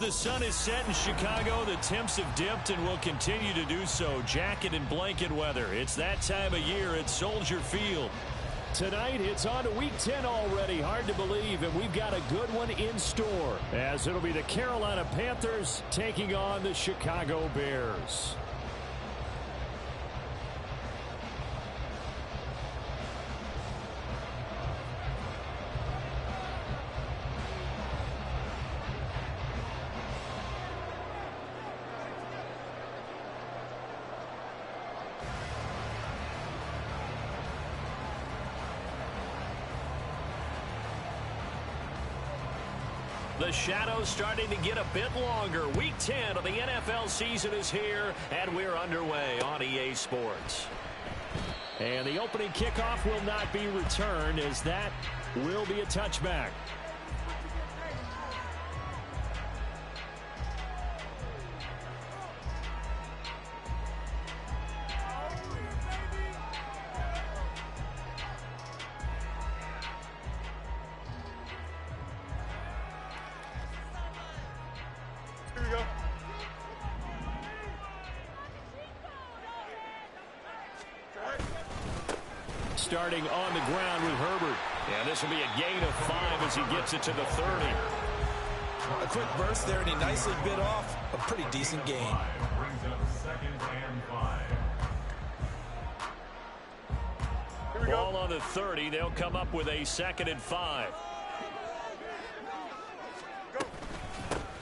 the sun is set in Chicago, the temps have dipped and will continue to do so. Jacket and blanket weather. It's that time of year at Soldier Field. Tonight, it's on to Week 10 already. Hard to believe, and we've got a good one in store, as it'll be the Carolina Panthers taking on the Chicago Bears. The shadow's starting to get a bit longer. Week 10 of the NFL season is here, and we're underway on EA Sports. And the opening kickoff will not be returned, as that will be a touchback. Starting on the ground with Herbert. And this will be a gain of 5 as he gets it to the 30. A quick burst there, and he nicely bit off a pretty decent gain. Ball on the 30. They'll come up with a 2nd and 5.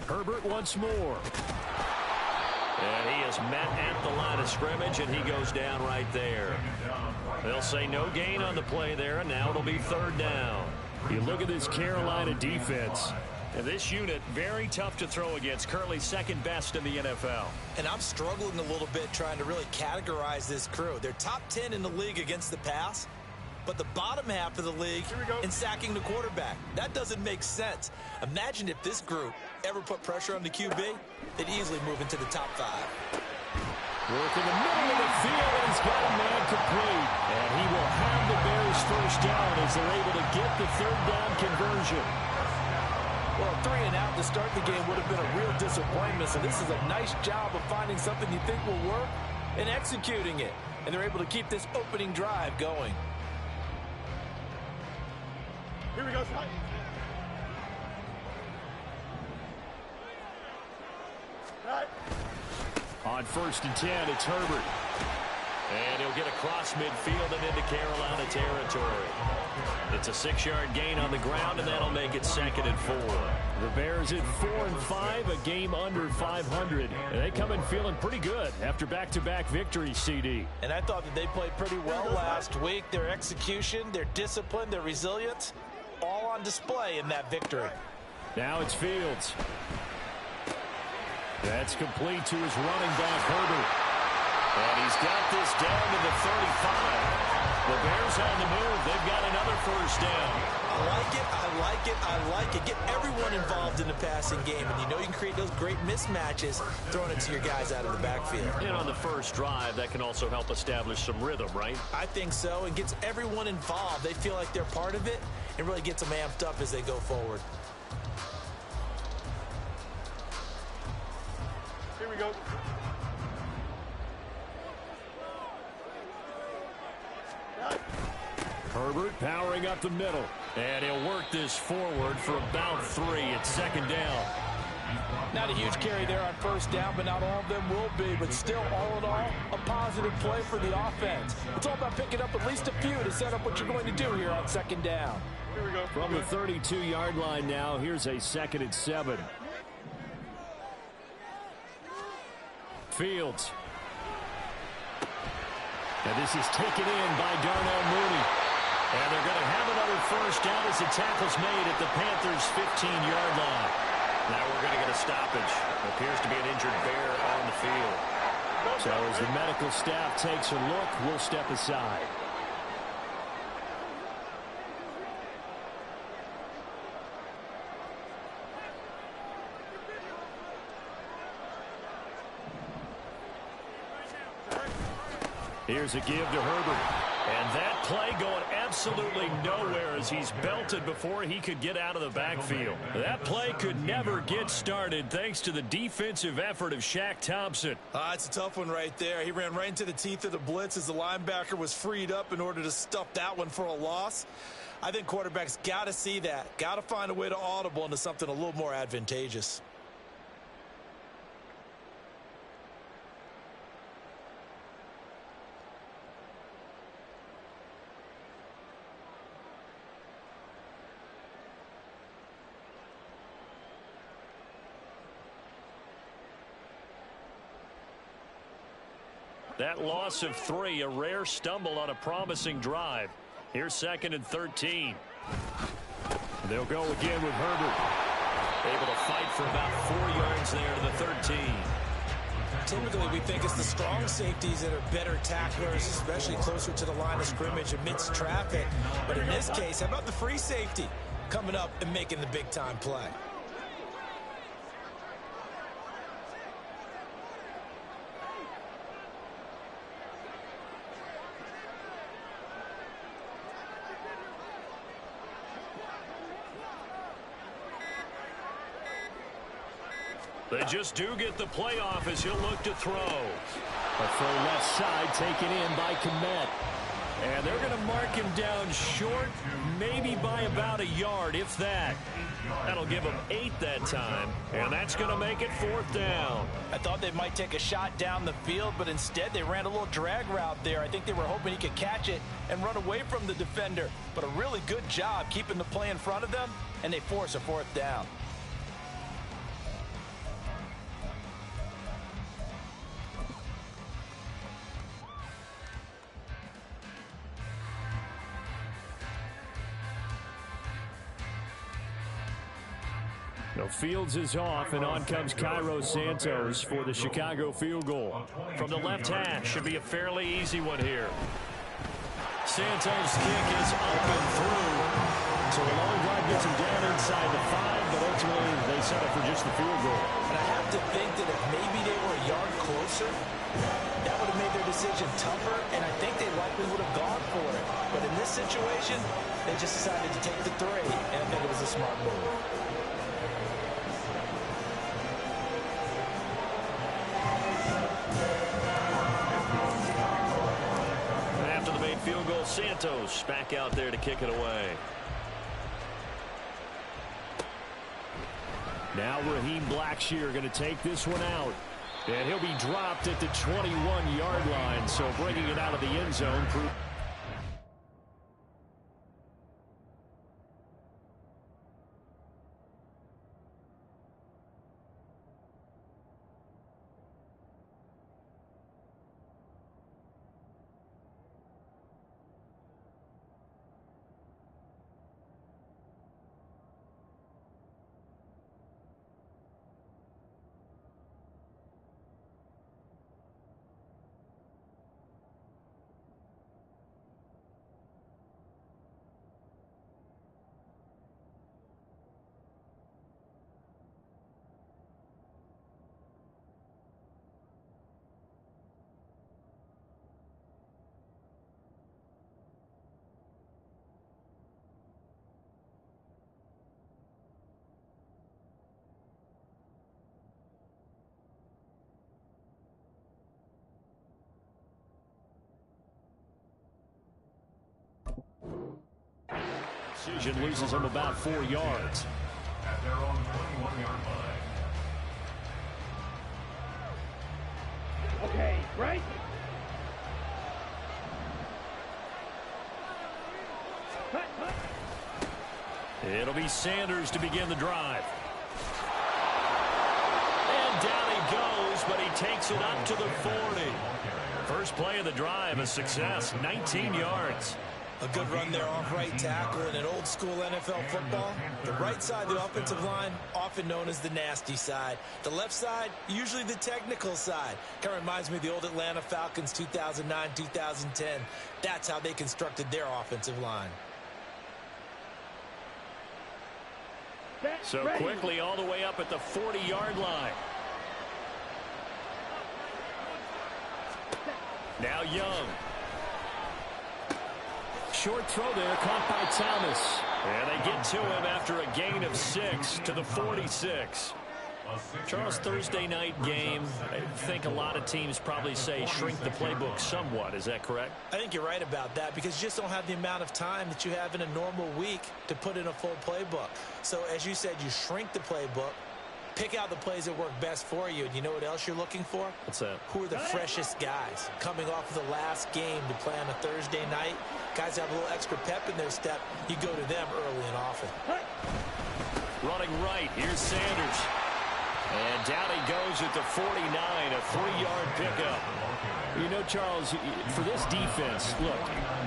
Herbert once more. And he is met at the line of scrimmage, and he goes down right there. They'll say no gain on the play there, and now it'll be 3rd down. You look at this Carolina defense. And this unit, very tough to throw against, currently 2nd best in the NFL. And I'm struggling a little bit trying to really categorize this crew. They're top 10 in the league against the pass, but the bottom half of the league in sacking the quarterback. That doesn't make sense. Imagine if this group ever put pressure on the QB, they'd easily move into the top 5. Work in the middle of the field, and he's got a man complete. And he will have the Bears 1st down as they're able to get the 3rd down conversion. Well, 3 and out to start the game would have been a real disappointment. So this is a nice job of finding something you think will work and executing it. And they're able to keep this opening drive going. Here we go, Scott. On 1st and 10, it's Herbert. And he'll get across midfield and into Carolina territory. It's a 6-yard gain on the ground, and that'll make it 2nd and 4. The Bears at 4 and 5, a game under 500. And they come in feeling pretty good after back-to-back victories, CD. And I thought that they played pretty well last week. Their execution, their discipline, their resilience, all on display in that victory. Now it's Fields. That's complete to his running back, Herbert. And he's got this down to the 35. The Bears on the move. They've got another 1st down. I like it, I like it, I like it. Get everyone involved in the passing game, and you know you can create those great mismatches throwing it to your guys out of the backfield. And on the 1st drive, that can also help establish some rhythm, right? I think so, and gets everyone involved. They feel like they're part of it, and really gets them amped up as they go forward. Here we go. Herbert powering up the middle. And he'll work this forward for about 3. It's 2nd down. Not a huge carry there on 1st down, but not all of them will be. But still, all in all, a positive play for the offense. It's all about picking up at least a few to set up what you're going to do here on 2nd down. Here we go. From the 32-yard line now, here's a 2nd and 7. Fields. And this is taken in by Darnell Mooney. And they're going to have another 1st down as the tackle's made at the Panthers' 15-yard line. Now we're going to get a stoppage. Appears to be an injured Bear on the field. So as the medical staff takes a look, we'll step aside. Here's a give to Herbert. And that play going absolutely nowhere as he's belted before he could get out of the backfield. That play could never get started thanks to the defensive effort of Shaq Thompson. It's a tough one right there. He ran right into the teeth of the blitz as the linebacker was freed up in order to stuff that one for a loss. I think quarterbacks got to see that. Got to find a way to audible into something a little more advantageous. That loss of 3, a rare stumble on a promising drive. Here's 2nd and 13. They'll go again with Herbert. Able to fight for about 4 yards there to the 13. Typically, we think it's the strong safeties that are better tacklers, especially closer to the line of scrimmage amidst traffic. But in this case, how about the free safety coming up and making the big-time play? They just do get the playoff as he'll look to throw. A full left side taken in by Kmet. And they're going to mark him down short, maybe by about a yard, if that. That'll give him 8 that time, and that's going to make it 4th down. I thought they might take a shot down the field, but instead they ran a little drag route there. I think they were hoping he could catch it and run away from the defender. But a really good job keeping the play in front of them, and they force a 4th down. No, Fields is off, and on comes Cairo Santos for the Chicago field goal. From the left hash, should be a fairly easy one here. Santos' kick is up and through. So a long drive gets him down inside the 5, but ultimately they settle for just the field goal. And I have to think that if maybe they were a yard closer, that would have made their decision tougher, and I think they likely would have gone for it. But in this situation, they just decided to take the 3, and I think it was a smart move. Field goal, Santos back out there to kick it away. Now Raheem Blackshear going to take this one out. And he'll be dropped at the 21-yard line, so bringing it out of the end zone. Decision loses him about 4 yards. At their own 21-yard line. Okay, right? It'll be Sanders to begin the drive. And down he goes, but he takes it up to the 40. First play of the drive, a success, 19 yards. A good run there off right tackle in an old school NFL football. The right side of the offensive line, often known as the nasty side. The left side, usually the technical side. Kind of reminds me of the old Atlanta Falcons 2009-2010. That's how they constructed their offensive line. So quickly all the way up at the 40-yard line. Now Young. short throw there, caught by Thomas. And they get to him after a gain of 6 to the 46. Charles, Thursday night game, I think a lot of teams probably say shrink the playbook somewhat. Is that correct? I think you're right about that because you just don't have the amount of time that you have in a normal week to put in a full playbook. So as you said, you shrink the playbook, pick out the plays that work best for you. And you know what else you're looking for? What's that? Who are the freshest guys coming off of the last game to play on a Thursday night? Guys have a little extra pep in their step. You go to them early and often. Running right, here's Sanders. And down he goes at the 49, a 3-yard pickup. You know, Charles, for this defense, look,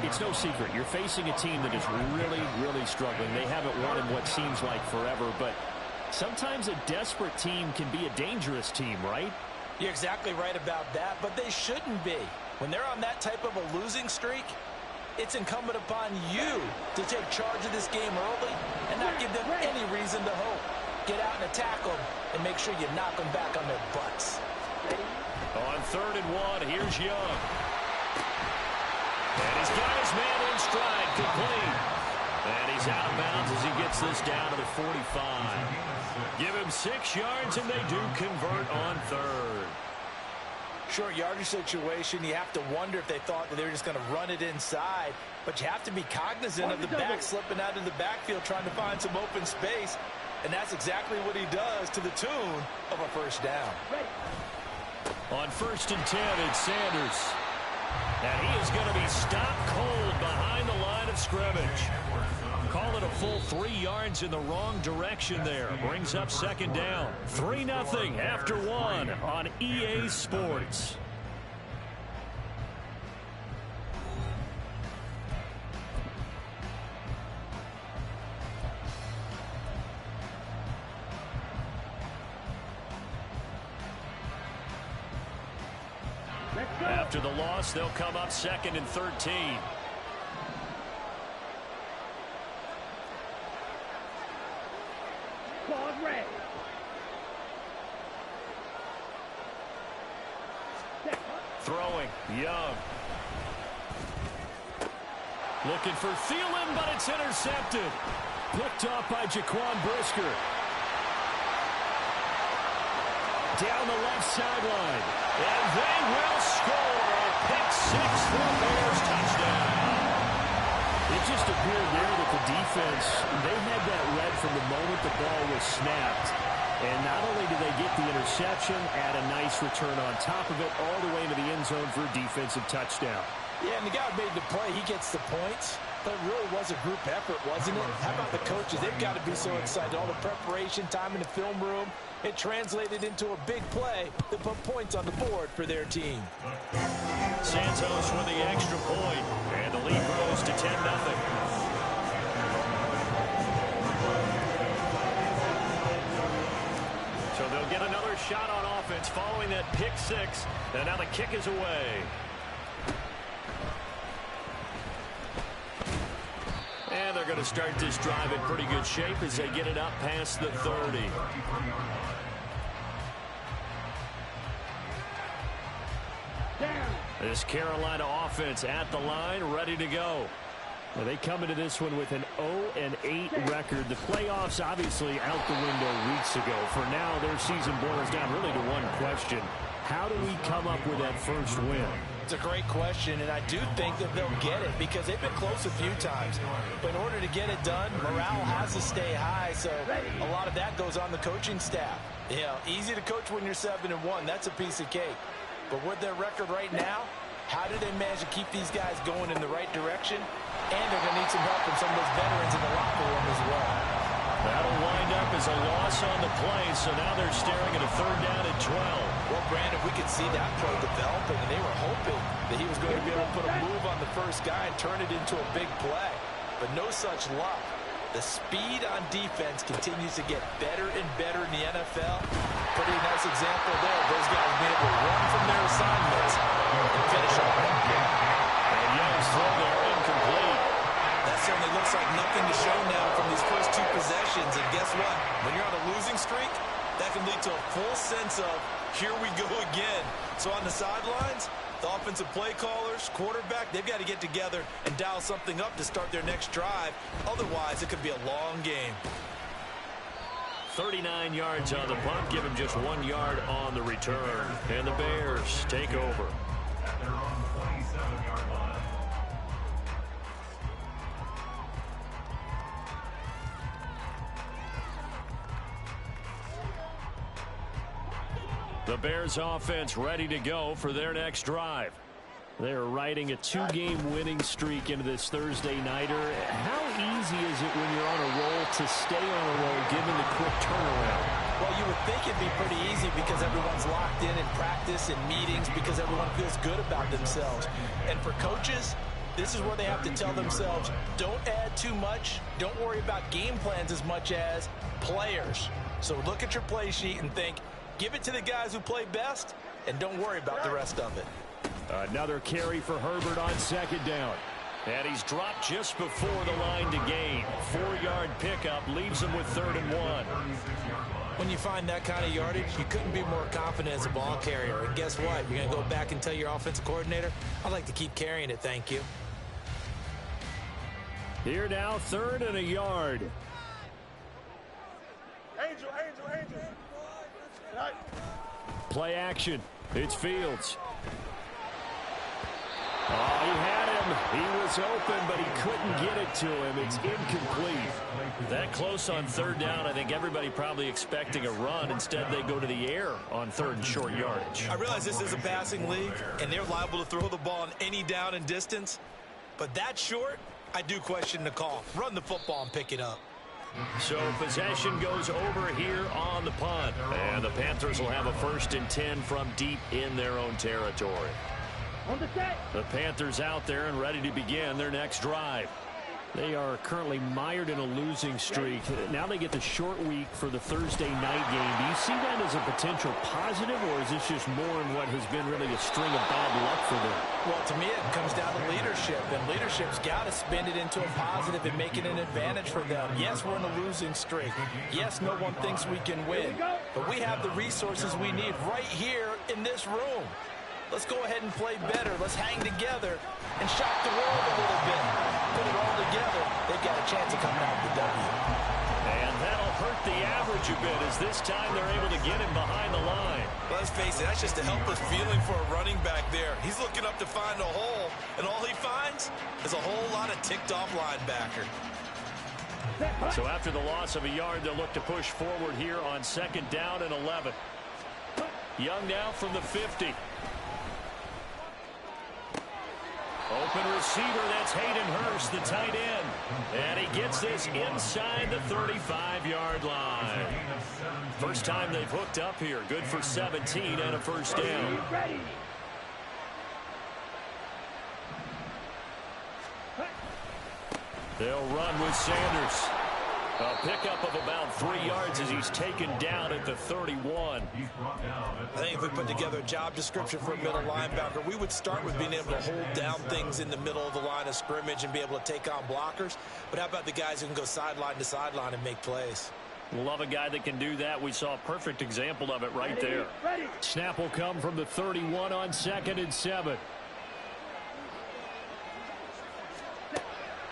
it's no secret. You're facing a team that is really, really struggling. They haven't won in what seems like forever, but sometimes a desperate team can be a dangerous team, right? You're exactly right about that, but they shouldn't be. When they're on that type of a losing streak, it's incumbent upon you to take charge of this game early and not give them any reason to hope. Get out and attack them and make sure you knock them back on their butts. On 3rd and 1, here's Young. And he's got his man in stride, complete. And he's out of bounds as he gets this down to the 45. Give him 6 yards, and they do convert on 3rd. Short yardage situation, you have to wonder if they thought that they were just going to run it inside. But you have to be cognizant of the back slipping out of the backfield trying to find some open space. And that's exactly what he does to the tune of a first down. On 1st and 10, it's Sanders. And he is going to be stopped cold behind the line of scrimmage. Call it a full 3 yards in the wrong direction there. Brings up 2nd down. 3-0 after 1 on EA Sports. After the loss, they'll come up 2nd and 13. Throwing, Young. Looking for Thielen, but it's intercepted. Picked up by Jaquan Brisker. Down the left sideline. And they will score a pick 6 for the Bears touchdown. It just appeared there that the defense, they had that read from the moment the ball was snapped. And not only did they get the interception, add a nice return on top of it, all the way into the end zone for a defensive touchdown. Yeah, and the guy who made the play, he gets the points. But it really was a group effort, wasn't it? How about the coaches? They've got to be so excited. All the preparation, time in the film room, it translated into a big play that put points on the board for their team. Santos with the extra point, and the lead grows to 10-0. So they'll get another shot on offense following that pick 6, and now the kick is away. And they're going to start this drive in pretty good shape as they get it up past the 30. This Carolina offense at the line, ready to go. Well, they come into this one with an 0-8 record. The playoffs obviously out the window weeks ago. For now, their season boils down really to one question. How do we come up with that first win? It's a great question, and I do think that they'll get it because they've been close a few times. But in order to get it done, morale has to stay high, so a lot of that goes on the coaching staff. Yeah, easy to coach when you're 7-1. That's a piece of cake. But with their record right now, how do they manage to keep these guys going in the right direction? And they're going to need some help from some of those veterans in the locker room as well. That'll wind up as a loss on the play, so now they're staring at a 3rd down and 12. Well, Brandon, we could see that play developing, and they were hoping that he was going to be able to put a move on the first guy and turn it into a big play. But no such luck. The speed on defense continues to get better and better in the NFL. Pretty nice example there. Those guys being able to run from their assignments and finish off that game. And Young's throw there incomplete. That certainly looks like nothing to show now from these first 2 possessions. And guess what? When you're on a losing streak, that can lead to a full sense of, here we go again. So on the sidelines, The offensive play callers, quarterback, they've got to get together and dial something up to start their next drive. Otherwise, it could be a long game. 39 yards on the punt, give him just 1 yard on the return. And the Bears take over. At their own 27-yard line. The Bears offense ready to go for their next drive. They're riding a 2-game winning streak into this Thursday nighter. How easy is it when you're on a roll to stay on a roll given the quick turnaround? Well, you would think it'd be pretty easy because everyone's locked in practice and meetings because everyone feels good about themselves. And for coaches, this is where they have to tell themselves, don't add too much. Don't worry about game plans as much as players. So look at your play sheet and think, give it to the guys who play best, and don't worry about the rest of it. Another carry for Herbert on second down. And he's dropped just before the line to gain. 4-yard pickup leaves him with 3rd and 1. When you find that kind of yardage, you couldn't be more confident as a ball carrier. And guess what? You're going to go back and tell your offensive coordinator, I'd like to keep carrying it, thank you. Here now, 3rd and a yard. Angel. Right. Play action. It's Fields. Oh, he had him. He was open, but he couldn't get it to him. It's incomplete. That close on 3rd down, I think everybody probably expecting a run. Instead, they go to the air on 3rd and short yardage. I realize this is a passing league, and they're liable to throw the ball on any down and distance. But that short, I do question the call. Run the football and pick it up. So possession goes over here on the punt. And the Panthers will have a 1st and 10 from deep in their own territory. The Panthers out there and ready to begin their next drive. They are currently mired in a losing streak. Now they get the short week for the Thursday night game. Do you see that as a potential positive, or is this just more in what has been really a string of bad luck for them? Well, to me, it comes down to leadership, and leadership's got to spin it into a positive and make it an advantage for them. Yes, we're in a losing streak. Yes, no one thinks we can win, but we have the resources we need right here in this room. Let's go ahead and play better. Let's hang together and shock the world a little bit. Put it all together. They've got a chance of coming out with the W. And that'll hurt the average a bit as this time they're able to get him behind the line. Well, let's face it, that's just a helpless feeling for a running back there. He's looking up to find a hole, and all he finds is a whole lot of ticked-off linebacker. So after the loss of a yard, they'll look to push forward here on 2nd down and 11. Young now from the 50. Open receiver, that's Hayden Hurst, the tight end. And he gets this inside the 35-yard line. First time they've hooked up here. Good for 17 and a 1st down. They'll run with Sanders. A pickup of about 3 yards as he's taken down at the 31. I think if we put together a job description for a middle linebacker, we would start with being able to hold down things in the middle of the line of scrimmage and be able to take on blockers. But how about the guys who can go sideline to sideline and make plays? Love a guy that can do that. We saw a perfect example of it right there. Snap will come from the 31 on 2nd and 7.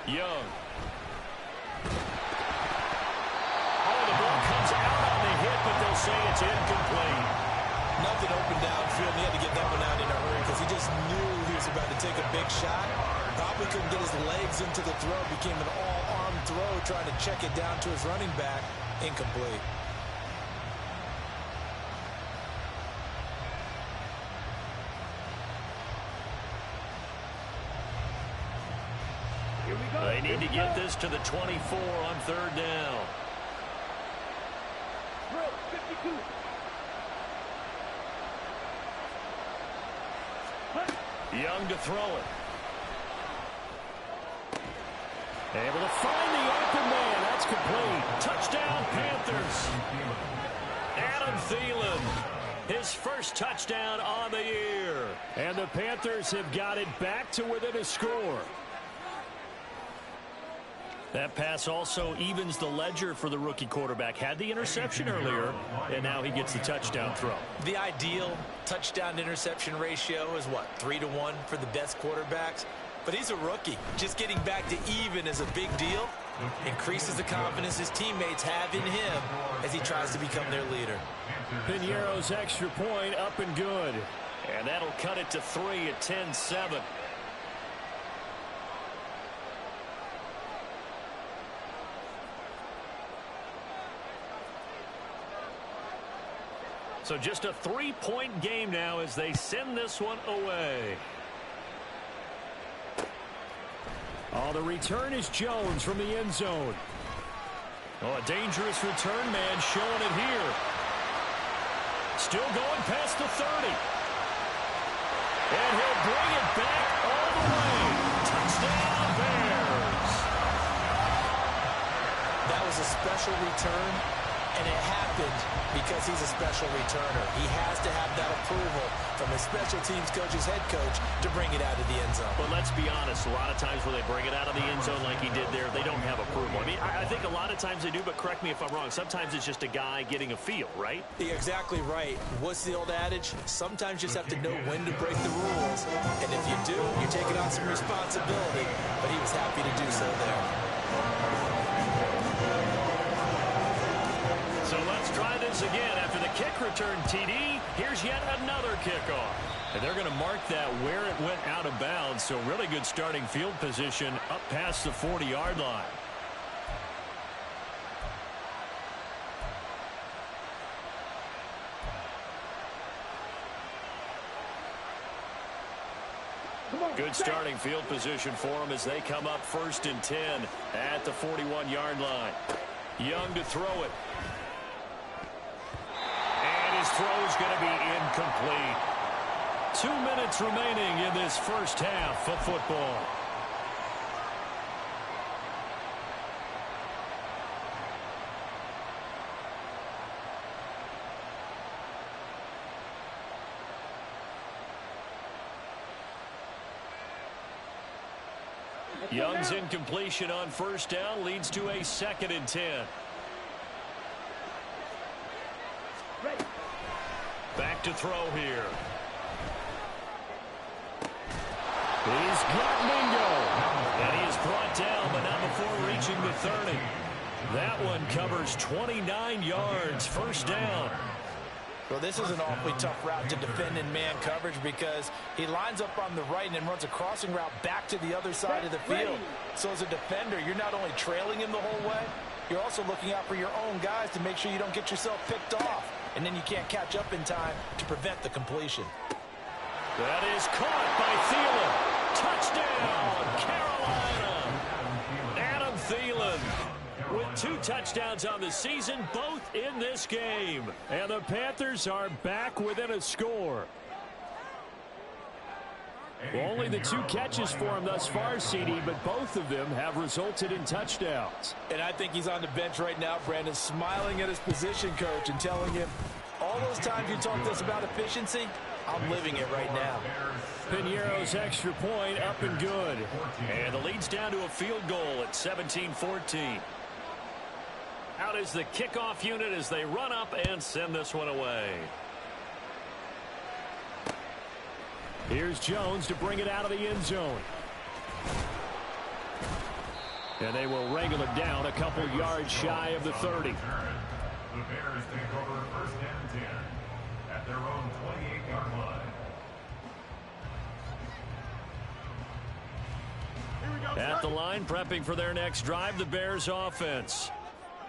Young. But they'll say it's incomplete. Nothing open downfield. He had to get that one out in a hurry because he just knew he was about to take a big shot. Probably couldn't get his legs into the throw. Became an all-arm throw trying to check it down to his running back. Incomplete. They need to get this to the 24 on 3rd down. Young to throw it. Able to find the open man. That's complete. Touchdown, Panthers. Adam Thielen, his first touchdown on the year. And the Panthers have got it back to within a score. That pass also evens the ledger for the rookie quarterback. Had the interception earlier, and now he gets the touchdown throw. The ideal touchdown-interception ratio is, what, 3-to-1 for the best quarterbacks? But he's a rookie. Just getting back to even is a big deal. Increases the confidence his teammates have in him as he tries to become their leader. Piñeiro's extra point up and good. And that'll cut it to 3 at 10-7. So just a 3-point game now as they send this one away. Oh, the return is Jones from the end zone. Oh, a dangerous return man showing it here. Still going past the 30. And he'll bring it back all the way. Touchdown, Bears. That was a special return, and it happened because he's a special returner. He has to have that approval from his special teams coach's head coach to bring it out of the end zone. But let's be honest, a lot of times when they bring it out of the end zone like he did there, they don't have approval. I mean, I think a lot of times they do, but correct me if I'm wrong. Sometimes it's just a guy getting a feel, right? You're exactly right. What's the old adage? Sometimes you just have to know when to break the rules. And if you do, you're taking on some responsibility. But he was happy to do so there. So let's try this again. After the kick return TD, here's yet another kickoff. And they're going to mark that where it went out of bounds. So really good starting field position up past the 40-yard line. Good starting field position for them as they come up 1st and 10 at the 41-yard line. Young to throw it. And his throw's going to be incomplete. 2 minutes remaining in this first half of football. Young's incompletion on 1st down leads to a 2nd and 10. Back to throw here. He's got Mingo. And he is brought down, but not before reaching the 30. That one covers 29 yards. 1st down. Well, this is an awfully tough route to defend in man coverage because he lines up on the right and then runs a crossing route back to the other side of the field. So as a defender, you're not only trailing him the whole way, you're also looking out for your own guys to make sure you don't get yourself picked off. And then you can't catch up in time to prevent the completion. That is caught by Thielen. Touchdown, Carolina. Adam Thielen with 2 touchdowns on the season, both in this game. And the Panthers are back within a score. Well, only the 2 catches for him thus far, CD, but both of them have resulted in touchdowns. And I think he's on the bench right now, Brandon, smiling at his position coach and telling him, all those times you talked to us about efficiency, I'm living it right now. Piñeiro's extra point up and good. And the lead's down to a field goal at 17-14. Out is the kickoff unit as they run up and send this one away. Here's Jones to bring it out of the end zone. And they will wrangle it down a couple yards shy of the 30. The Bears take over 1st and 10 at their own 28-yard line. At the line, prepping for their next drive, the Bears offense.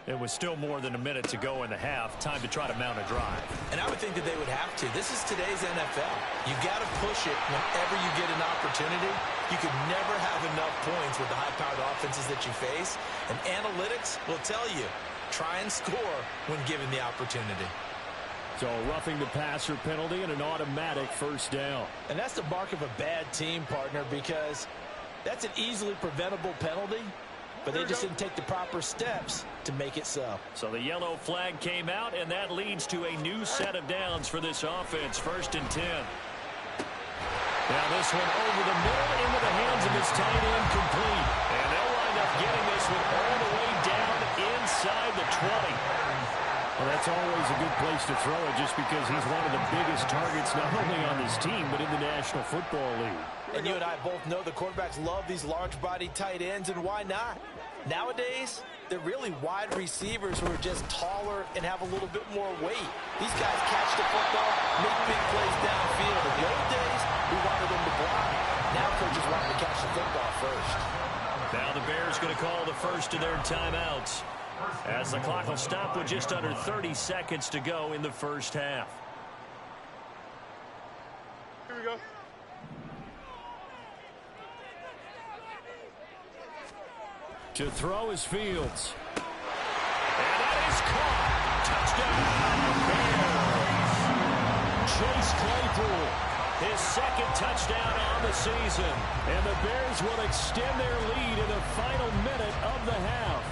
It was still more than a minute to go in the half. Time to try to mount a drive. And I would think that they would have to. This is today's NFL. You got to push it whenever you get an opportunity. You could never have enough points with the high-powered offenses that you face. And analytics will tell you, try and score when given the opportunity. So a roughing the passer penalty and an automatic 1st down. And that's the mark of a bad team, partner, because that's an easily preventable penalty, but they just didn't take the proper steps to make it so. So the yellow flag came out, and that leads to a new set of downs for this offense. 1st and 10. Now this one over the middle into the hands of his tight end, complete. And they'll line end up getting this one all the way down inside the 20. Well, that's always a good place to throw it just because he's one of the biggest targets not only on this team but in the National Football League. And you and I both know the quarterbacks love these large-body tight ends, and why not? Nowadays, they're really wide receivers who are just taller and have a little bit more weight. These guys catch the football, make big plays downfield. In the old days, we wanted them to block. Now coaches want them to catch the football first. Now the Bears going to call the first of their timeouts, as the clock will stop with just under 30 seconds to go in the first half. Here we go. To throw is Fields. And that is caught. Touchdown, Bears. Chase Claypool, his second touchdown on the season. And the Bears will extend their lead in the final minute of the half.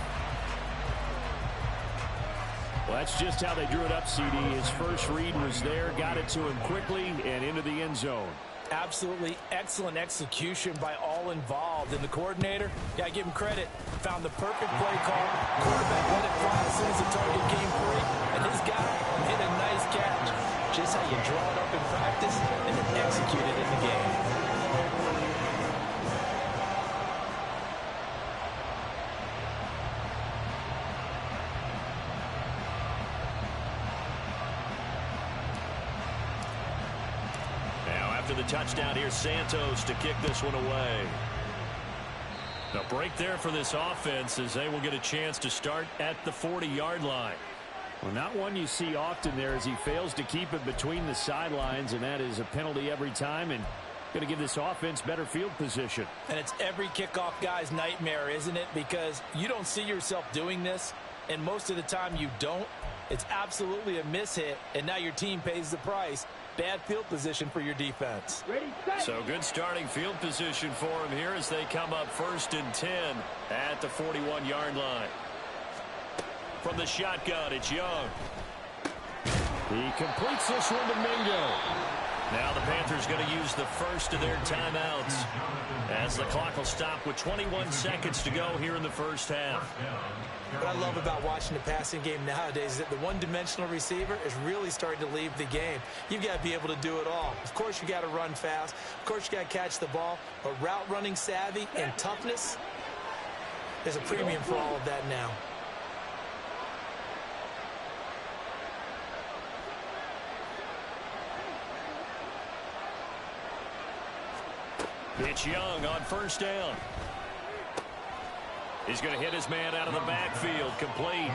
Well, that's just how they drew it up, CD. His first read was there, got it to him quickly, and into the end zone. Absolutely excellent execution by all involved. And the coordinator, got to give him credit, found the perfect play call. Quarterback let it fly as soon as the target came free. And this guy hit a nice catch. Just how you draw it up in practice and then execute it in the game. After the touchdown, here's Santos to kick this one away. A break there for this offense as they will get a chance to start at the 40-yard line. Well, not one you see often there as he fails to keep it between the sidelines, and that is a penalty every time and going to give this offense better field position. And it's every kickoff guy's nightmare, isn't it? Because you don't see yourself doing this, and most of the time you don't. It's absolutely a mishit, and now your team pays the price. Bad field position for your defense. So good starting field position for him here as they come up 1st and 10 at the 41-yard line. From the shotgun, it's Young. He completes this one to Mingo. Now the Panthers going to use the first of their timeouts as the clock will stop with 21 seconds to go here in the first half. What I love about watching the passing game nowadays is that the one-dimensional receiver is really starting to leave the game. You've got to be able to do it all. Of course, you got to run fast. Of course, you got to catch the ball. But route running savvy and toughness, there's a premium for all of that now. It's Young on 1st down. He's going to hit his man out of the backfield, complete.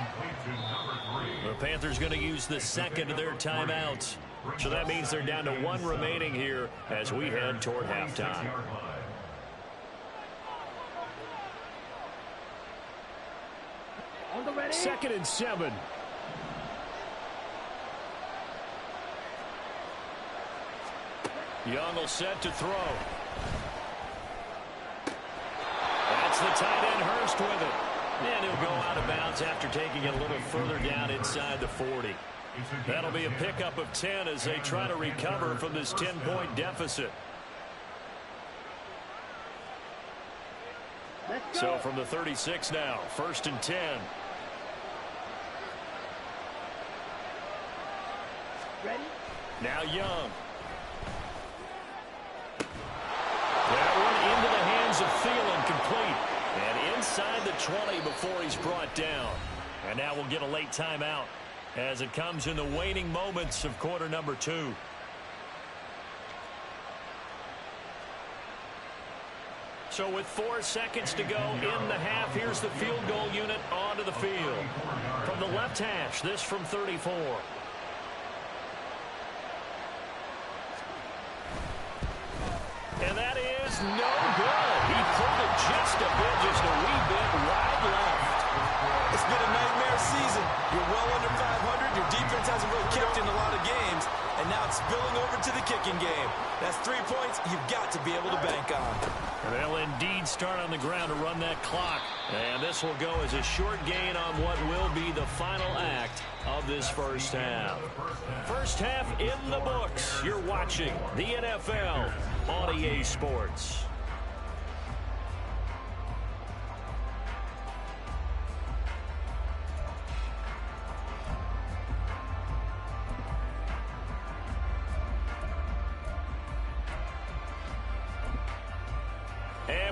The Panthers going to use the second of their timeouts. So that means they're down to 1 remaining here as we head toward halftime. Second and 7. Young will set to throw. That's the tight end Hurst with it. And he'll go out of bounds after taking it a little further down inside the 40. That'll be a pickup of 10 as they try to recover from this 10-point deficit. So from the 36 now, 1st and 10. Ready? Now Young. That one into the hands of Thielen, complete. And inside the 20 before he's brought down. And now we'll get a late timeout as it comes in the waning moments of quarter number 2. So with 4 seconds to go in the half, here's the field goal unit onto the field. From the left hash, this from 34. And that is no good. He pulled it just a wee bit wide left. It's been a nightmare season. You're well under 500. Your defense hasn't really kicked in a lot of games. And now it's spilling over to the kicking game. That's 3 points you've got to be able to bank on. And they'll indeed start on the ground to run that clock. And this will go as a short gain on what will be the final act of this first half. First half in the books. You're watching the NFL on EA Sports.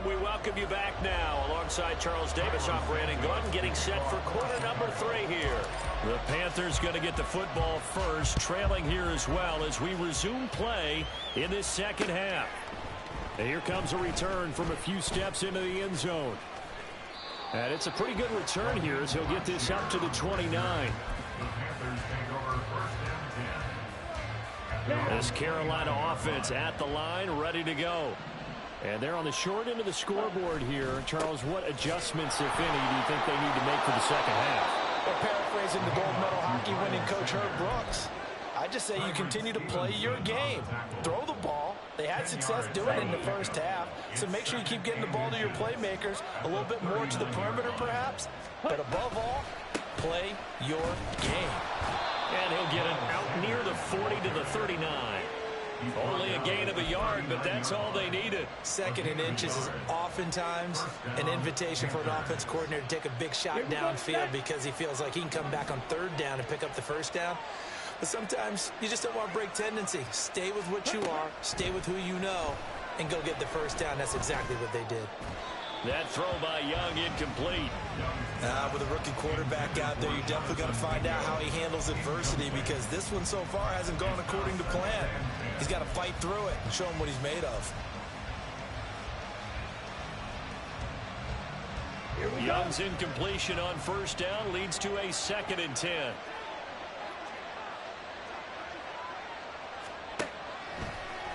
we welcome you back now. Alongside Charles Davis, I'm Brandon Gordon, getting set for quarter number 3 here. The Panthers going to get the football first, trailing here as well as we resume play in this second half. And here comes a return from a few steps into the end zone. And it's a pretty good return here as he'll get this up to the 29. This Carolina offense at the line, ready to go. And they're on the short end of the scoreboard here. Charles, what adjustments, if any, do you think they need to make for the second half? Well, paraphrasing the gold medal hockey winning coach Herb Brooks, I just say you continue to play your game. Throw the ball. They had success doing it in the first half, so make sure you keep getting the ball to your playmakers, a little bit more to the perimeter perhaps, but above all, play your game. And he'll get it out near the 40 to the 39. Only a gain of a yard, but that's all they needed. Second and inches is oftentimes an invitation for an offense coordinator to take a big shot downfield because he feels like he can come back on third down and pick up the first down. But sometimes you just don't want to break tendency. Stay with what you are, stay with who you know, and go get the first down. That's exactly what they did. That throw by Young incomplete. With a rookie quarterback out there, you're definitely going to find out how he handles adversity because this one so far hasn't gone according to plan. He's got to fight through it and show him what he's made of. Young's incompletion on first down leads to a 2nd and 10.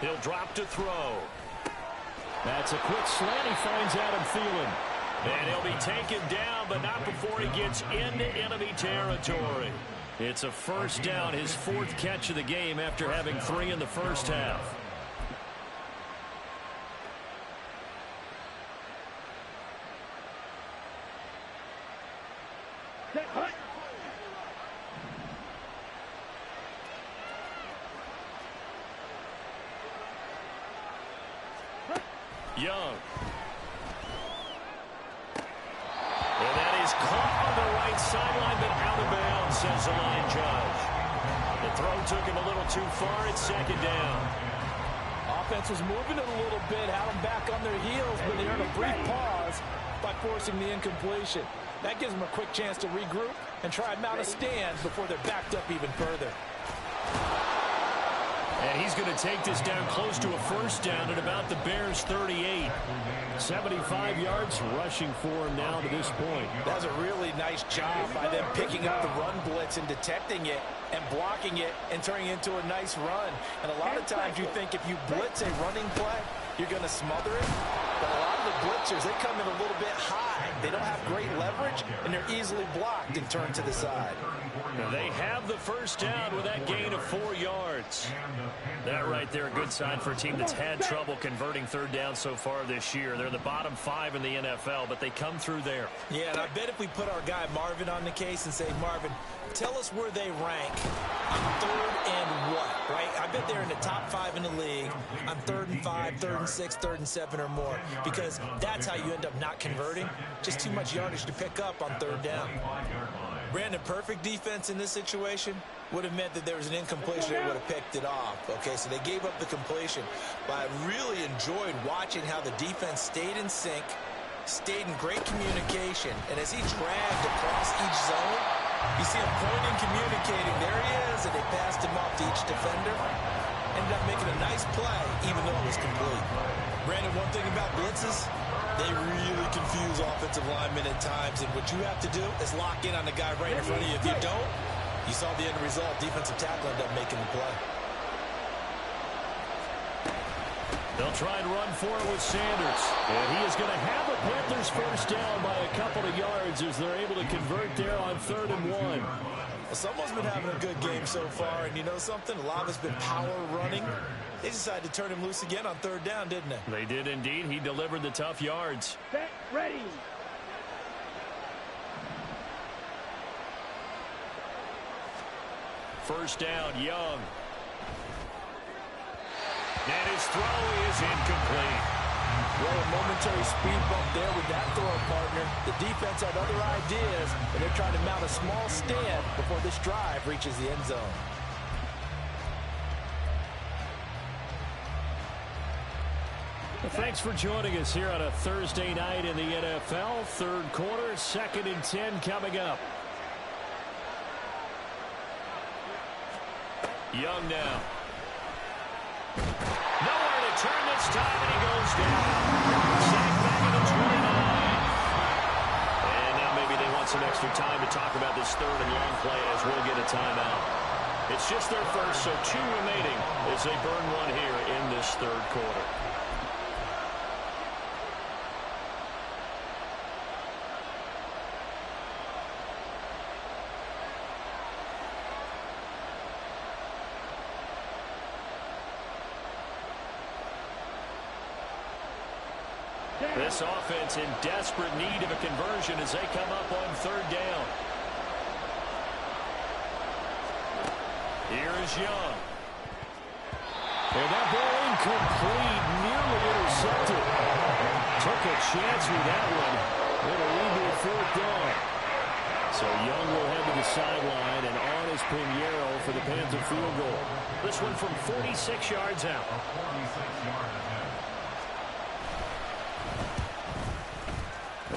He'll drop to throw. That's a quick slant. He finds Adam Thielen. And he'll be taken down, but not before he gets into enemy territory. It's a first down, his 4th catch of the game after having 3 in the first half. Young. And that is caught on the right sideline, but out of bounds, says the line judge. The throw took him a little too far. It's 2nd down. Offense was moving it a little bit, had them back on their heels, but they earned a brief pause by forcing the incompletion. That gives them a quick chance to regroup and try and mount a stand before they're backed up even further. And he's going to take this down close to a first down at about the Bears' 38. 75 yards rushing for him now to this point. That was a really nice job by them picking up the run blitz and detecting it and blocking it and turning it into a nice run. And a lot of times you think if you blitz a running play, you're going to smother it. But a lot of the blitzers, they come in a little bit high. They don't have great leverage, and they're easily blocked and turned to the side. They have the first down with that gain of 4 yards. That right there, a good sign for a team that's had trouble converting third down so far this year. They're the bottom 5 in the NFL, but they come through there. Yeah, and I bet if we put our guy Marvin on the case and say, Marvin, tell us where they rank on 3rd and what, right? I bet they're in the top 5 in the league on 3rd and 5, 3rd and 6, 3rd and 7 or more, because that's how you end up not converting. Just too much yardage to pick up on 3rd down. Brandon, perfect defense in this situation would have meant that there was an incompletion. They would have picked it off. Okay, so they gave up the completion. But I really enjoyed watching how the defense stayed in sync, stayed in great communication, and as he dragged across each zone, you see him pointing, communicating. There he is, and they passed him off to each defender. Ended up making a nice play, even though it was complete. Brandon, one thing about blitzes, they really confuse offensive linemen at times, and what you have to do is lock in on the guy right in front of you. If you don't, you saw the end result. Defensive tackle ended up making the play. They'll try and run for it with Sanders. And he is going to have the Panthers first down by a couple of yards as they're able to convert there on 3rd and 1. Well, someone's been having a good game so far, and you know something? A lot of it's been power running. They decided to turn him loose again on 3rd down, didn't they? They did indeed. He delivered the tough yards. Set, ready. First down, Young. And his throw is incomplete. Well, a momentary speed bump there with that throw partner. The defense had other ideas, and they're trying to mount a small stand before this drive reaches the end zone. Well, thanks for joining us here on a Thursday night in the NFL. Third quarter, 2nd and 10 coming up. Young now. Nowhere to turn this time, and he goes down. Sacked back at the 29. And now maybe they want some extra time to talk about this third and long play as we'll get a timeout. It's just their first, so 2 remaining as they burn one here in this third quarter. This offense in desperate need of a conversion as they come up on 3rd down. Here is Young. And that ball incomplete, nearly intercepted. Took a chance with that one. It'll lead to a 4th down. So Young will head to the sideline, and on is Pinheiro for the Panther field goal. This one from 46 yards out.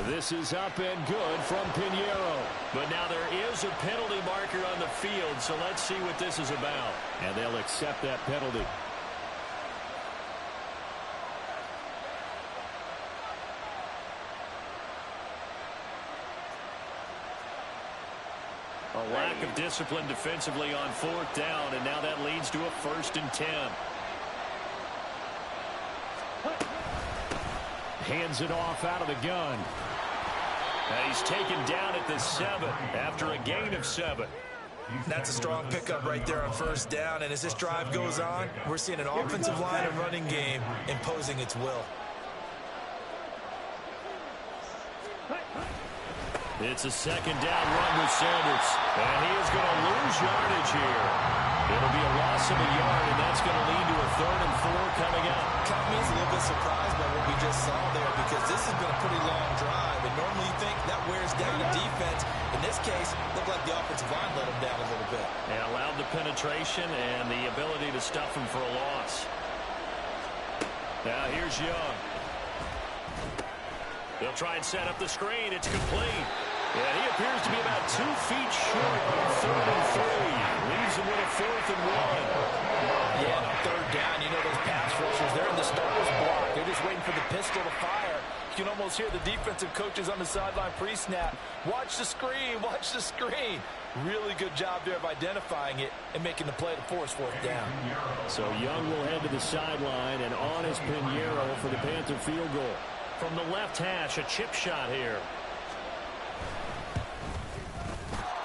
This is up and good from Pinheiro. But now there is a penalty marker on the field, so let's see what this is about. And they'll accept that penalty. A lack of discipline defensively on 4th down, and now that leads to a 1st and 10. Hands it off out of the gun. And he's taken down at the 7 after a gain of 7. That's a strong pickup right there on 1st down, and as this drive goes on, we're seeing an offensive line and running game imposing its will. It's a 2nd down run with Sanders, and he is going to lose yardage here. It'll be a loss of a yard, and that's going to lead to a 3rd and 4 coming up. Caught me a little bit surprised by what we just saw there, because this has been a pretty long drive, and normally you think that wears down a defense. In this case, looked like the offensive line let him down a little bit. And allowed the penetration and the ability to stuff him for a loss. Now here's Young. They'll try and set up the screen. It's complete. Yeah, he appears to be about 2 feet short on 3rd and 3. Leaves him with a 4th and 1. Yeah, and on 3rd down, you know those pass rushers, they're in the starter's block. They're just waiting for the pistol to fire. You can almost hear the defensive coaches on the sideline pre-snap. Watch the screen, watch the screen. Really good job there of identifying it and making the play to force 4th down. So Young will head to the sideline, and on is Pinheiro for the Panther field goal. From the left hash, a chip shot here.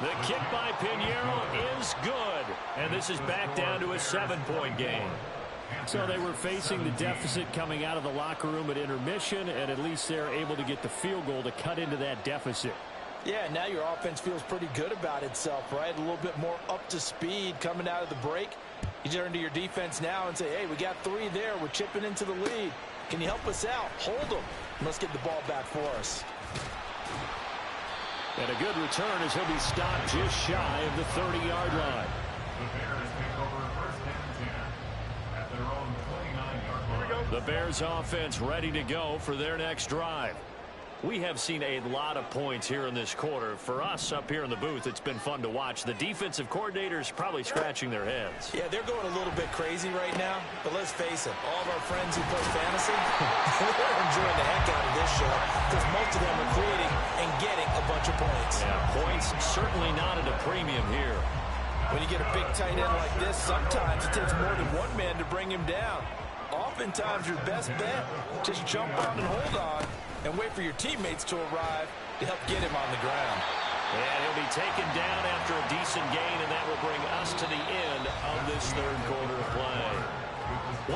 The kick by Pinheiro is good. And this is back down to a 7-point game. So they were facing the deficit coming out of the locker room at intermission, and at least they're able to get the field goal to cut into that deficit. Yeah, now your offense feels pretty good about itself, right? A little bit more up to speed coming out of the break. You turn to your defense now and say, hey, we got 3 there. We're chipping into the lead. Can you help us out? Hold them. Let's get the ball back for us. And a good return as he'll be stopped just shy of the 30-yard line. The Bears take over 1st and 10 at their own 29-yard line. The Bears offense ready to go for their next drive. We have seen a lot of points here in this quarter. For us up here in the booth, it's been fun to watch. The defensive coordinators probably scratching their heads. Yeah, they're going a little bit crazy right now, but let's face it, all of our friends who play fantasy, they're enjoying the heck out of this show because most of them are creating and getting a bunch of points. Yeah, points certainly not at a premium here. When you get a big tight end like this, sometimes it takes more than one man to bring him down. Oftentimes, your best bet, just jump on and hold on and wait for your teammates to arrive to help get him on the ground. And he'll be taken down after a decent gain, and that will bring us to the end of this third quarter play.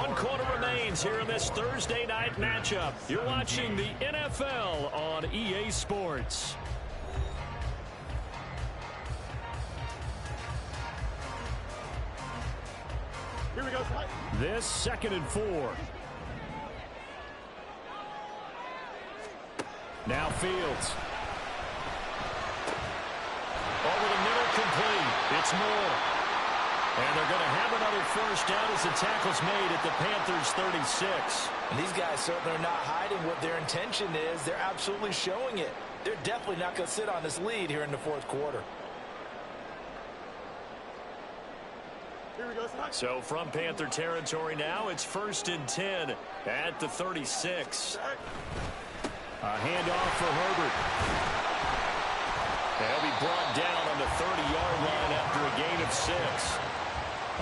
1 quarter remains here in this Thursday night matchup. You're watching the NFL on EA Sports. Here we go. This 2nd and 4. Now Fields. Over the middle, complete. It's Moore. And they're going to have another first down as the tackle's made at the Panthers' 36. And these guys certainly are not hiding what their intention is. They're absolutely showing it. They're definitely not going to sit on this lead here in the fourth quarter. Here we go. So from Panther territory now, it's 1st and 10 at the 36. A handoff for Herbert. They'll be brought down on the 30-yard line after a gain of 6.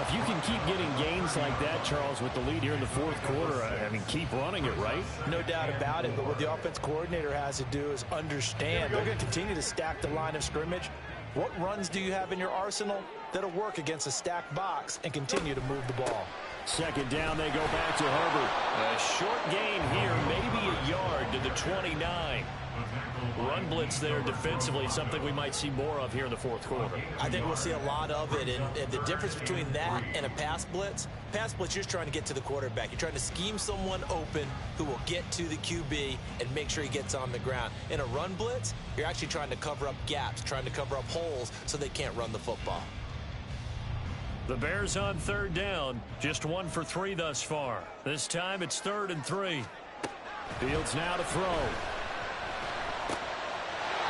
If you can keep getting gains like that, Charles, with the lead here in the fourth quarter, I mean, keep running it, right? No doubt about it, but what the offense coordinator has to do is understand they're going to continue to stack the line of scrimmage. What runs do you have in your arsenal that'll work against a stacked box and continue to move the ball? Second down, they go back to Herbert. A short gain here, maybe a yard to the 29. Run blitz there defensively, something we might see more of here in the fourth quarter. I think we'll see a lot of it, and the difference between that and a pass blitz, you're just trying to get to the quarterback. You're trying to scheme someone open who will get to the QB and make sure he gets on the ground. In a run blitz, you're actually trying to cover up gaps, trying to cover up holes so they can't run the football. The Bears on third down, just 1 for 3 thus far. This time it's 3rd and 3. Fields now to throw.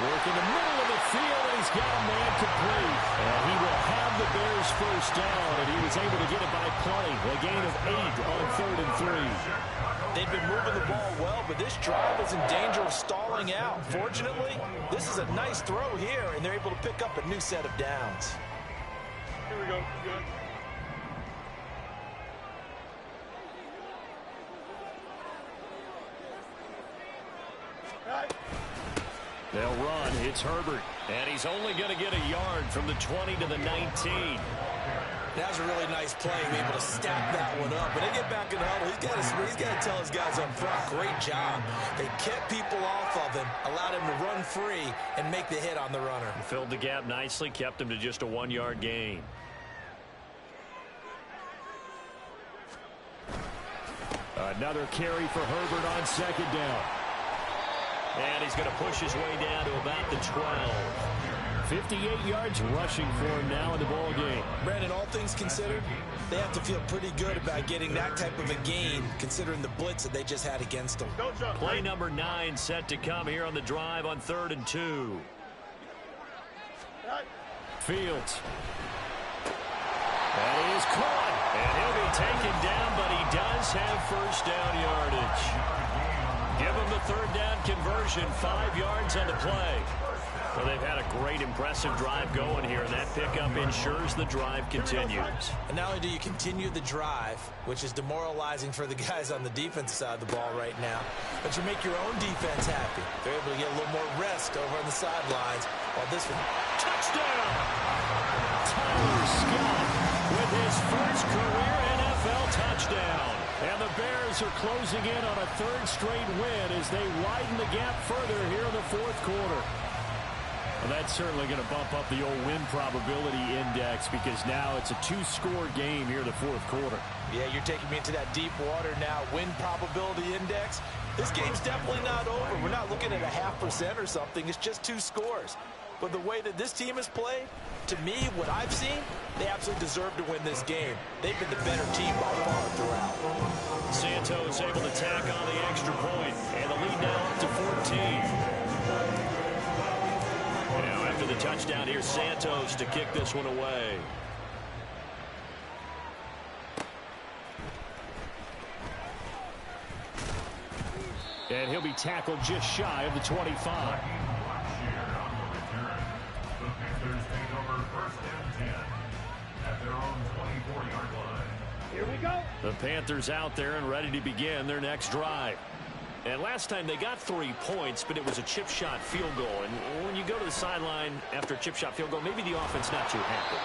Work in the middle of the field, and he's got a man complete. And he will have the Bears first down, and he was able to get it by play. A gain of 8 on 3rd and 3. They've been moving the ball well, but this drive is in danger of stalling out. Fortunately, this is a nice throw here, and they're able to pick up a new set of downs. Here we go. Good. They'll run. It's Herbert. And he's only going to get a yard from the 20 to the 19. That was a really nice play, being able to stack that one up. When they get back in the huddle, he's got to tell his guys up front, great job. They kept people off of him, allowed him to run free, and make the hit on the runner. Filled the gap nicely, kept him to just a 1-yard gain. Another carry for Herbert on second down. And he's going to push his way down to about the 12. 58 yards rushing for him now in the ball game. Brandon, all things considered, they have to feel pretty good about getting that type of a gain, considering the blitz that they just had against them. Play number 9 set to come here on the drive on 3rd and 2. Fields. That is caught. And he'll be taken down, but he does have first down yardage. Give him the 3rd down conversion, 5 yards on the play. Well, they've had a great, impressive drive going here, and that pickup ensures the drive continues. And not only do you continue the drive, which is demoralizing for the guys on the defensive side of the ball right now, but you make your own defense happy. They're able to get a little more rest over on the sidelines while this one... Touchdown! Tyler Scott with his first career NFL touchdown. And the Bears are closing in on a 3rd straight win as they widen the gap further here in the fourth quarter. Well, that's certainly going to bump up the old win probability index because now it's a 2-score game here in the fourth quarter. Yeah, you're taking me into that deep water now. Win probability index. This game's definitely not over. We're not looking at a 0.5% or something. It's just 2 scores. But the way that this team has played, to me, what I've seen, they absolutely deserve to win this game. They've been the better team by far throughout. Santos able to tack on the extra point, and the lead now up to 14. Now after the touchdown, here's Santos to kick this one away. And he'll be tackled just shy of the 25. Here we go. The Panthers out there and ready to begin their next drive. And last time they got 3 points, but it was a chip shot field goal. And when you go to the sideline after a chip shot field goal, maybe the offense not too happy.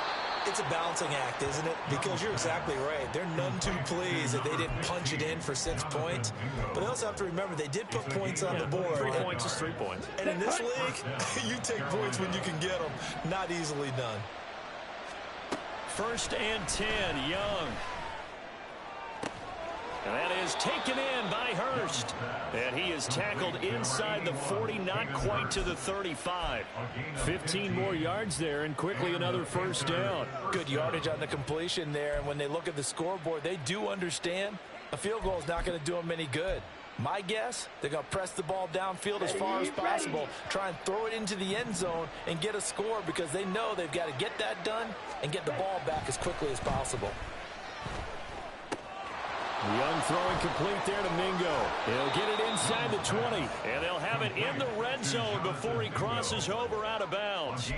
It's a balancing act, isn't it? Because you're exactly right. They're none too pleased that they didn't punch it in for 6 points. But they also have to remember they did put points on the board. 3 points is 3 points. And in this league, you take points when you can get them. Not easily done. 1st and 10, Young. And that is taken in by Hurst. And he is tackled inside the 40, not quite to the 35. 15 more yards there, and quickly another first down. Good yardage on the completion there, and when they look at the scoreboard, they do understand a field goal is not going to do them any good. My guess, they're going to press the ball downfield as far as possible, try and throw it into the end zone and get a score because they know they've got to get that done and get the ball back as quickly as possible. Young throwing complete there to Mingo. He'll get it inside the 20. And they'll have it in the red zone before he crosses over out of bounds.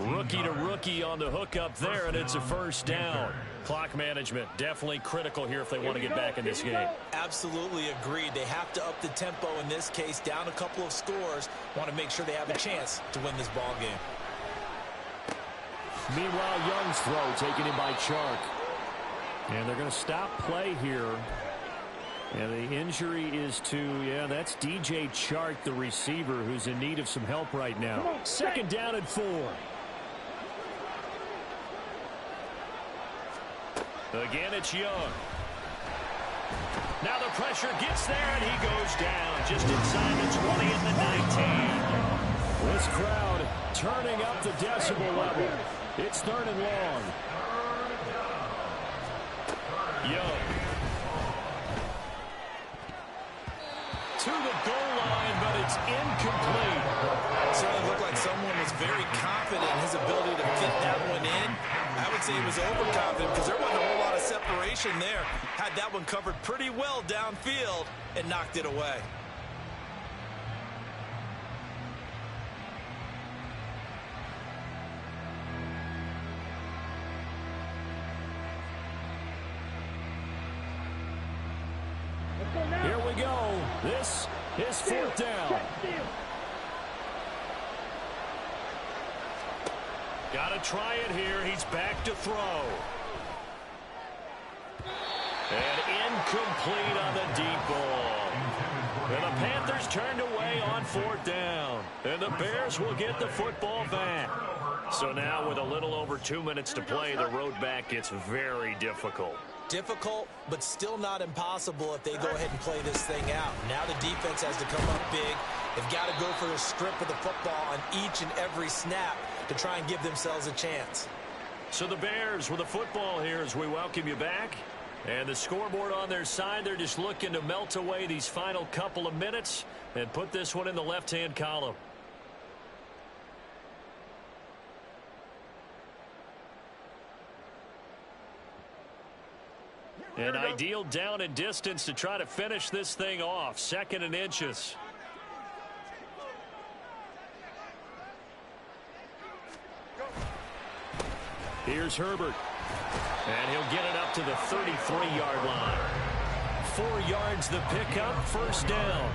Rookie to rookie on the hook up there, and it's a first down. Clock management definitely critical here if they want to get back in this game. Absolutely agreed. They have to up the tempo in this case, down a couple of scores. Want to make sure they have a chance to win this ball game. Meanwhile, Young's throw taken in by Chark. And they're going to stop play here. And the injury is to, that's DJ Chark, the receiver, who's in need of some help right now. Second down and 4. Again, it's Young. Now the pressure gets there, and he goes down just inside the 20 and the 19. This crowd turning up the decibel level. It's third and long. Young. To the goal line, but it's incomplete. It certainly looked like someone was very confident in his ability to fit that one in. I would say he was overconfident because there wasn't a whole lot of separation there. Had that one covered pretty well downfield and knocked it away. Here we go. This is fourth down. Got to try it here. He's back to throw. And incomplete on the deep ball. And the Panthers turned away on fourth down. And the Bears will get the football back. So now with a little over 2 minutes to play, the road back gets very difficult. Difficult, but still not impossible if they go ahead and play this thing out. Now the defense has to come up big. They've got to go for a strip of the football on each and every snap to try and give themselves a chance. So the Bears with the football here as we welcome you back. And the scoreboard on their side, they're just looking to melt away these final couple of minutes and put this one in the left-hand column. An ideal down and distance to try to finish this thing off. 2nd and inches. Here's Herbert. And he'll get it up to the 33-yard line. 4 yards the pickup, first down.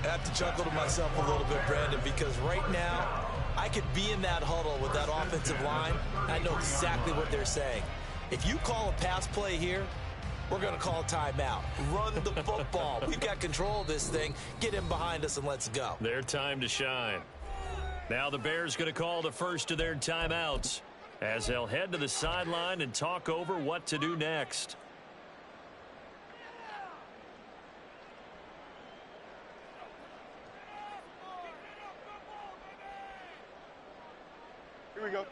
I have to chuckle to myself a little bit, Brandon, because right now I could be in that huddle with that offensive line. I know exactly what they're saying. If you call a pass play here, we're going to call timeout. Run the football. We've got control of this thing. Get him behind us and let's go. Their time to shine. Now the Bears going to call the first of their timeouts as they'll head to the sideline and talk over what to do next. Here we go.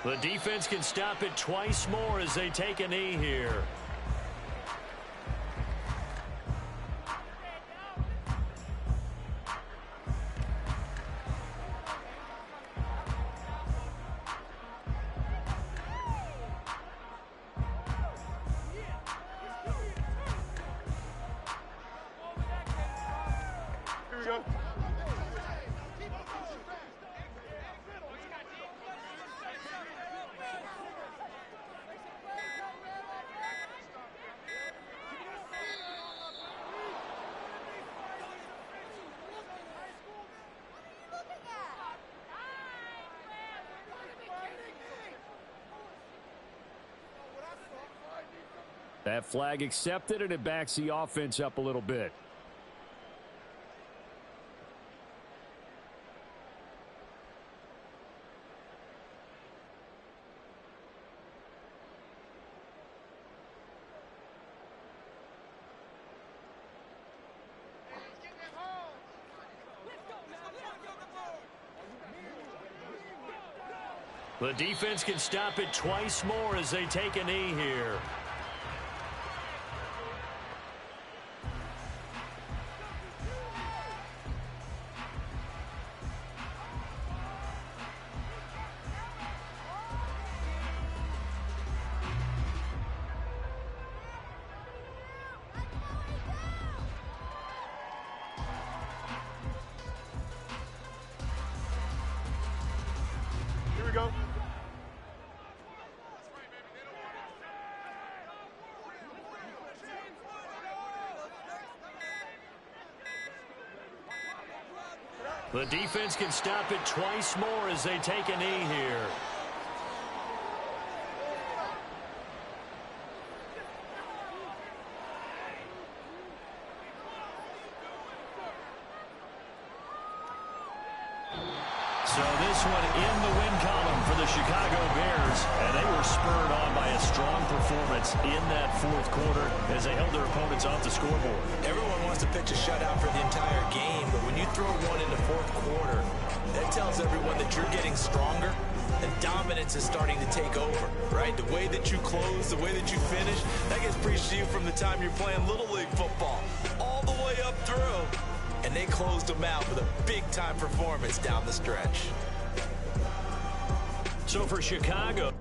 The defense can stop it twice more as they take a knee here. Here we go. That flag accepted, and it backs the offense up a little bit. The defense can stop it twice more as they take a knee here. Here we go. The defense can stop it twice more as they take a knee here. So this one in the win column for the Chicago Bears, and they were spurred on by a strong performance in that fourth quarter as they held their opponents off the scoreboard. Everyone wants to pitch a shutout for the entire game, but when you throw one in the fourth quarter, that tells everyone that you're getting stronger and dominance is starting to take over, right? The way that you close, the way that you finish, that gets preached to you from the time you're playing Little League football all the way up through. And they closed them out with a big-time performance down the stretch. So for Chicago...